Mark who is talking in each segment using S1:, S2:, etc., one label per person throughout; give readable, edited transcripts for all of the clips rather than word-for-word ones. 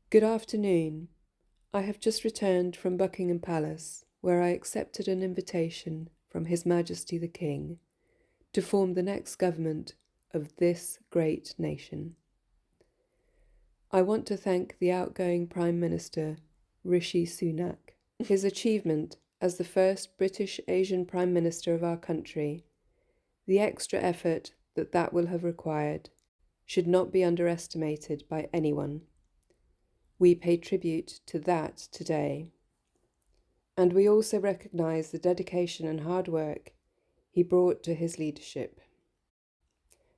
S1: Good afternoon. I have just returned from Buckingham Palace, where I accepted an invitation from His Majesty the King to form the next government of this great nation. I want to thank the outgoing Prime Minister, Rishi Sunak. His achievement as the first British Asian Prime Minister of our country, the extra effort that will have required, should not be underestimated by anyone. We pay tribute to that today. And we also recognise the dedication and hard work he brought to his leadership.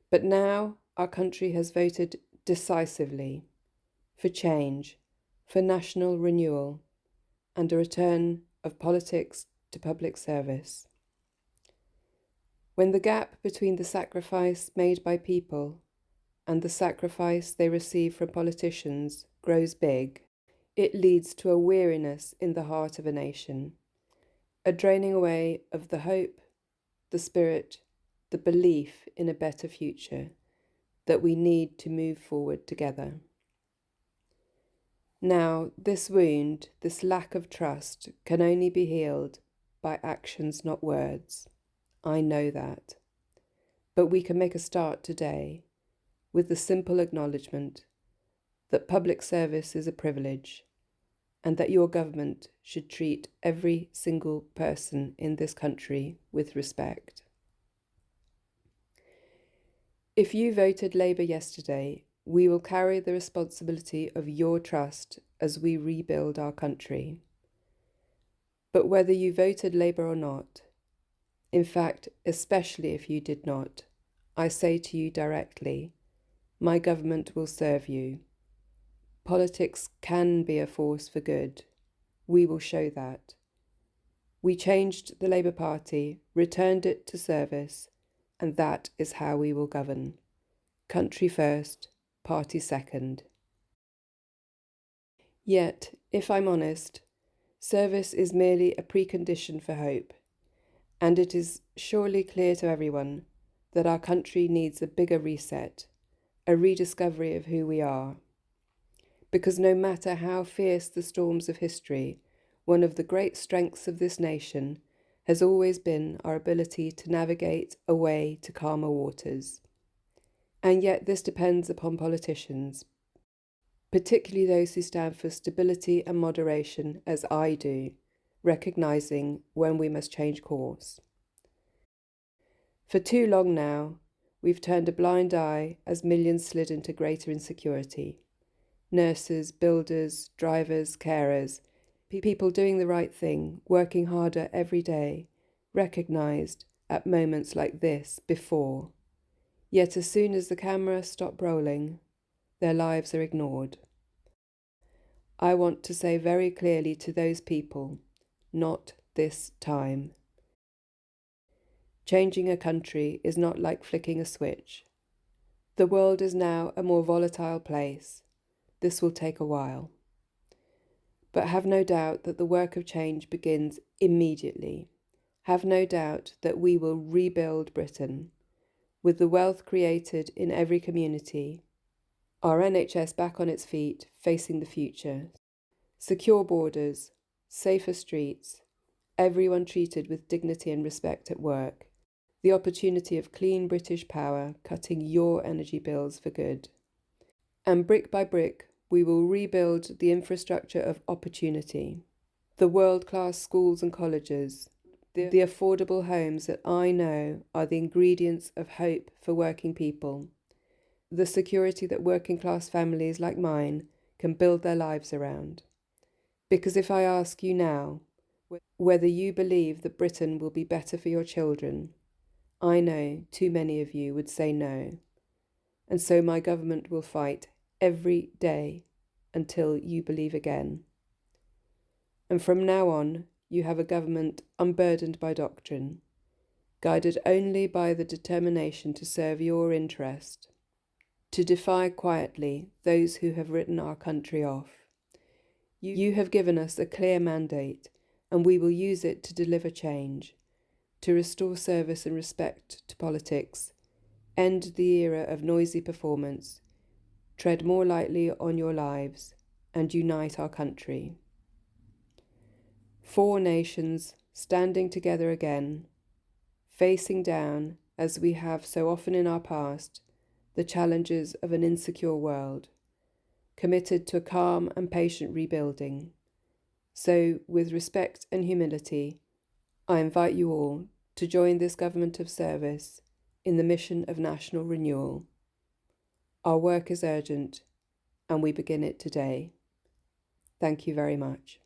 S1: But now our country has voted decisively for change, for national renewal, and a return of politics to public service. When the gap between the sacrifice made by people and the sacrifice they receive from politicians grows big, it leads to a weariness in the heart of a nation, a draining away of the hope, the spirit, the belief in a better future that we need to move forward together. Now, this wound, this lack of trust, can only be healed by actions, not words. I know that. But we can make a start today with the simple acknowledgement that public service is a privilege and that your government should treat every single person in this country with respect. If you voted Labour yesterday, we will carry the responsibility of your trust as we rebuild our country. But whether you voted Labour or not, in fact, especially if you did not, I say to you directly, my government will serve you. Politics can be a force for good. We will show that. We changed the Labour Party, returned it to service, and that is how we will govern. Country first, party second. Yet, if I'm honest, service is merely a precondition for hope, and it is surely clear to everyone that our country needs a bigger reset, a rediscovery of who we are. Because no matter how fierce the storms of history, one of the great strengths of this nation has always been our ability to navigate a way to calmer waters. And yet this depends upon politicians, particularly those who stand for stability and moderation, as I do, recognising when we must change course. For too long now, we've turned a blind eye as millions slid into greater insecurity. Nurses, builders, drivers, carers, people doing the right thing, working harder every day, recognised at moments like this before. Yet as soon as the camera stopped rolling, their lives are ignored. I want to say very clearly to those people, not this time. Changing a country is not like flicking a switch. The world is now a more volatile place. This will take a while. But have no doubt that the work of change begins immediately. Have no doubt that we will rebuild Britain, with the wealth created in every community, our NHS back on its feet, facing the future, secure borders, safer streets, everyone treated with dignity and respect at work, the opportunity of clean British power cutting your energy bills for good. And brick by brick, we will rebuild the infrastructure of opportunity, the world-class schools and colleges, the affordable homes that I know are the ingredients of hope for working people, the security that working-class families like mine can build their lives around. Because if I ask you now whether you believe that Britain will be better for your children, I know too many of you would say no. And so my government will fight every day until you believe again. And from now on, you have a government unburdened by doctrine, guided only by the determination to serve your interest, to defy quietly those who have written our country off. You have given us a clear mandate, and we will use it to deliver change, to restore service and respect to politics, end the era of noisy performance, tread more lightly on your lives, and unite our country. 4 nations standing together again, facing down, as we have so often in our past, the challenges of an insecure world, committed to a calm and patient rebuilding. So, with respect and humility, I invite you all to join this government of service in the mission of national renewal. Our work is urgent, and we begin it today. Thank you very much.